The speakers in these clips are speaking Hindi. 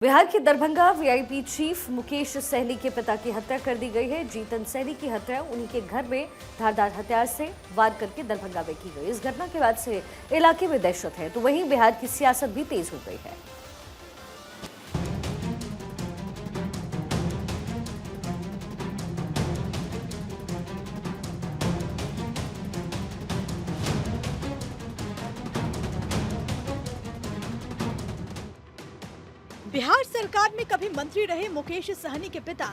बिहार के दरभंगा वीआईपी चीफ मुकेश सहनी के पिता की हत्या कर दी गई है। जीतन सहनी की हत्या उन्हीं के घर में धारदार हथियार से वार करके दरभंगा में की गई। इस घटना के बाद से इलाके में दहशत है, तो वहीं बिहार की सियासत भी तेज हो गई है। बिहार सरकार में कभी मंत्री रहे मुकेश सहनी के पिता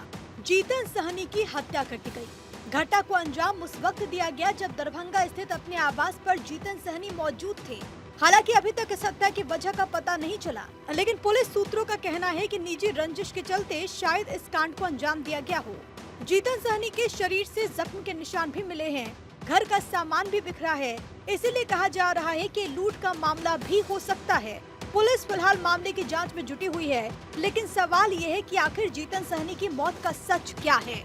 जीतन सहनी की हत्या कर दी गई। घटना को अंजाम उस वक्त दिया गया जब दरभंगा स्थित अपने आवास पर जीतन सहनी मौजूद थे। हालांकि अभी तक इस हत्या की वजह का पता नहीं चला, लेकिन पुलिस सूत्रों का कहना है कि निजी रंजिश के चलते शायद इस कांड को अंजाम दिया गया हो। जीतन सहनी के शरीर से जख्म के निशान भी मिले हैं। घर का सामान भी बिखरा है, इसीलिए कहा जा रहा है कि लूट का मामला भी हो सकता है। पुलिस फिलहाल मामले की जांच में जुटी हुई है, लेकिन सवाल ये है कि आखिर जीतन सहनी की मौत का सच क्या है।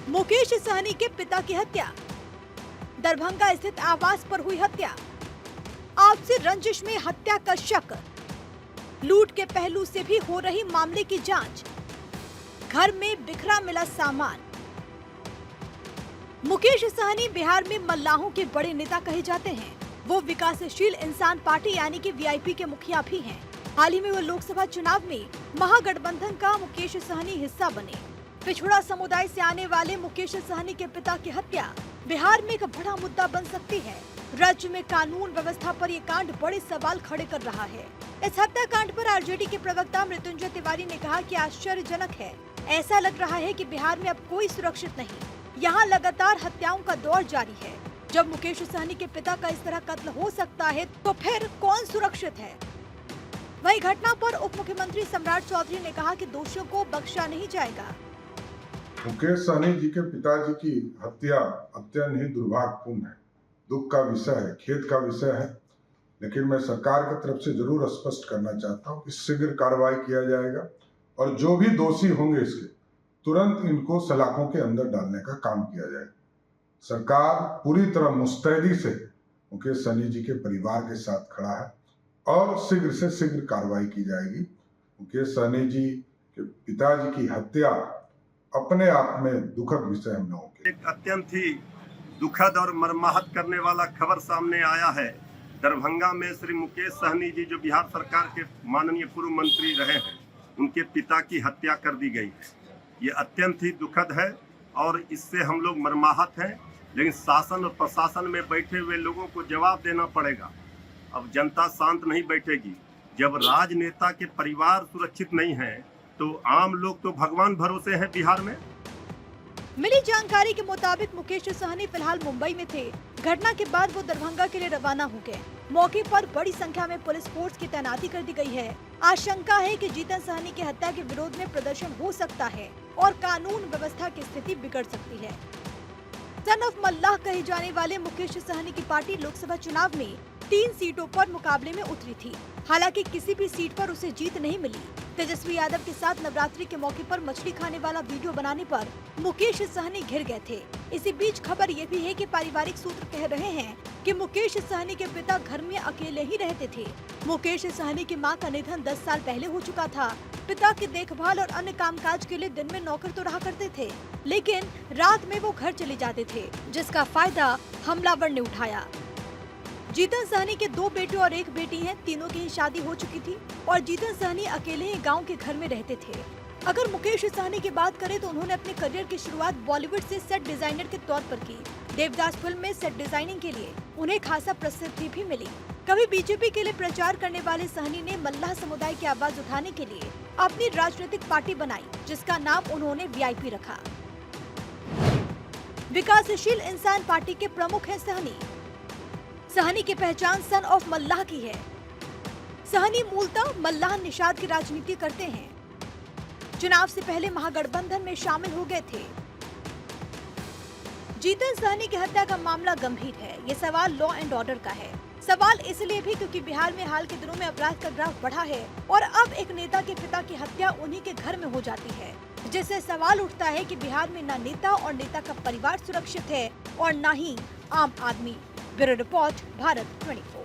मुकेश सहनी के पिता की हत्या, दरभंगा स्थित आवास पर हुई हत्या, आपसी रंजिश में हत्या का शक, लूट के पहलू से भी हो रही मामले की जांच, घर में बिखरा मिला सामान। मुकेश सहनी बिहार में मल्लाहों के बड़े नेता कहे जाते हैं। वो विकासशील इंसान पार्टी यानी कि वीआईपी के मुखिया भी हैं। हाल ही में वो लोकसभा चुनाव में महागठबंधन का मुकेश सहनी हिस्सा बने। पिछड़ा समुदाय से आने वाले मुकेश सहनी के पिता की हत्या बिहार में एक बड़ा मुद्दा बन सकती है। राज्य में कानून व्यवस्था पर ये कांड बड़े सवाल खड़े कर रहा है। इस हत्याकांड पर आरजेडी के प्रवक्ता मृत्युंजय तिवारी ने कहा कि आश्चर्यजनक है। ऐसा लग रहा है कि बिहार में अब कोई सुरक्षित नहीं। यहाँ लगातार हत्याओं का दौर जारी है। जब मुकेश सहनी के पिता का इस तरह कत्ल हो सकता है, तो फिर कौन सुरक्षित है। वही घटना पर उप मुख्यमंत्री सम्राट चौधरी ने कहा कि दोषियों को बख्शा नहीं जाएगा। मुकेश सहनी जी के पिताजी की हत्या अत्यंत ही दुर्भाग्यपूर्ण है, दुख का विषय है, खेद का विषय है। लेकिन मैं सरकार की तरफ से जरूर स्पष्ट करना चाहता हूँ कि शीघ्र कार्रवाई किया जाएगा और जो भी दोषी होंगे इसके तुरंत इनको सलाखों के अंदर डालने का काम किया जाएगा। सरकार पूरी तरह मुस्तैदी से मुकेश सहनी जी के परिवार के साथ खड़ा है और शीघ्र से शीघ्र कार्रवाई की जाएगी। मुकेश सहनी जी के पिताजी की हत्या अपने आप में दुखद विषय हम लोगों के। एक अत्यंत ही दुखद और मर्माहत करने वाला खबर सामने आया है। दरभंगा में श्री मुकेश सहनी जी जो बिहार सरकार के माननीय पूर्व मंत्री रहे हैं, उनके पिता की हत्या कर दी गई है। ये अत्यंत ही दुखद है और इससे हम लोग मर्माहत हैं। लेकिन शासन और प्रशासन में बैठे हुए लोगों को जवाब देना पड़ेगा। अब जनता शांत नहीं बैठेगी। जब राजनेता के परिवार सुरक्षित नहीं है, तो आम लोग तो भगवान भरोसे हैं बिहार में। मिली जानकारी के मुताबिक मुकेश सहनी फिलहाल मुंबई में थे। घटना के बाद वो दरभंगा के लिए रवाना हो गए। मौके पर बड़ी संख्या में पुलिस फोर्स की तैनाती कर दी गई है। आशंका है कि जीतन सहनी की हत्या के विरोध में प्रदर्शन हो सकता है और कानून व्यवस्था की स्थिति बिगड़ सकती है। सन ऑफ मल्लाह कहे जाने वाले मुकेश सहनी की पार्टी लोकसभा चुनाव में 3 सीटों पर मुकाबले में उतरी थी। हालांकि किसी भी सीट पर उसे जीत नहीं मिली। तेजस्वी यादव के साथ नवरात्रि के मौके पर मछली खाने वाला वीडियो बनाने पर मुकेश सहनी घिर गए थे। इसी बीच खबर ये भी है कि पारिवारिक सूत्र कह रहे हैं कि मुकेश सहनी के पिता घर में अकेले ही रहते थे। मुकेश सहनी की मां का निधन 10 साल पहले हो चुका था। पिता की देखभाल और अन्य कामकाज के लिए दिन में नौकर तो रहा करते थे, लेकिन रात में वो घर चले जाते थे, जिसका फायदा हमलावर ने उठाया। जीतन सहनी के 2 बेटे और 1 बेटी हैं। तीनों की शादी हो चुकी थी और जीतन सहनी अकेले ही गांव के घर में रहते थे। अगर मुकेश सहनी की बात करें तो उन्होंने अपने करियर की शुरुआत बॉलीवुड से सेट डिजाइनर के तौर पर की। देवदास फिल्म में सेट डिजाइनिंग के लिए उन्हें खासा प्रसिद्धि भी मिली। कभी बीजेपी के लिए प्रचार करने वाले सहनी ने मल्लाह समुदाय की आवाज उठाने के लिए अपनी राजनीतिक पार्टी बनाई, जिसका नाम उन्होंने वीआईपी रखा। विकासशील इंसान पार्टी के प्रमुख हैं सहनी। सहनी की पहचान सन ऑफ मल्लाह की है। सहनी मूलतः मल्लाह निषाद की राजनीति करते हैं। चुनाव से पहले महागठबंधन में शामिल हो गए थे। जीतन सहनी की हत्या का मामला गंभीर है। ये सवाल लॉ एंड ऑर्डर का है। सवाल इसलिए भी क्योंकि बिहार में हाल के दिनों में अपराध का ग्राफ बढ़ा है और अब एक नेता के पिता की हत्या उन्हीं के घर में हो जाती है, जिससे सवाल उठता है कि बिहार में न नेता और नेता का परिवार सुरक्षित है और न ही आम आदमी। Bureau report, Bharat 24।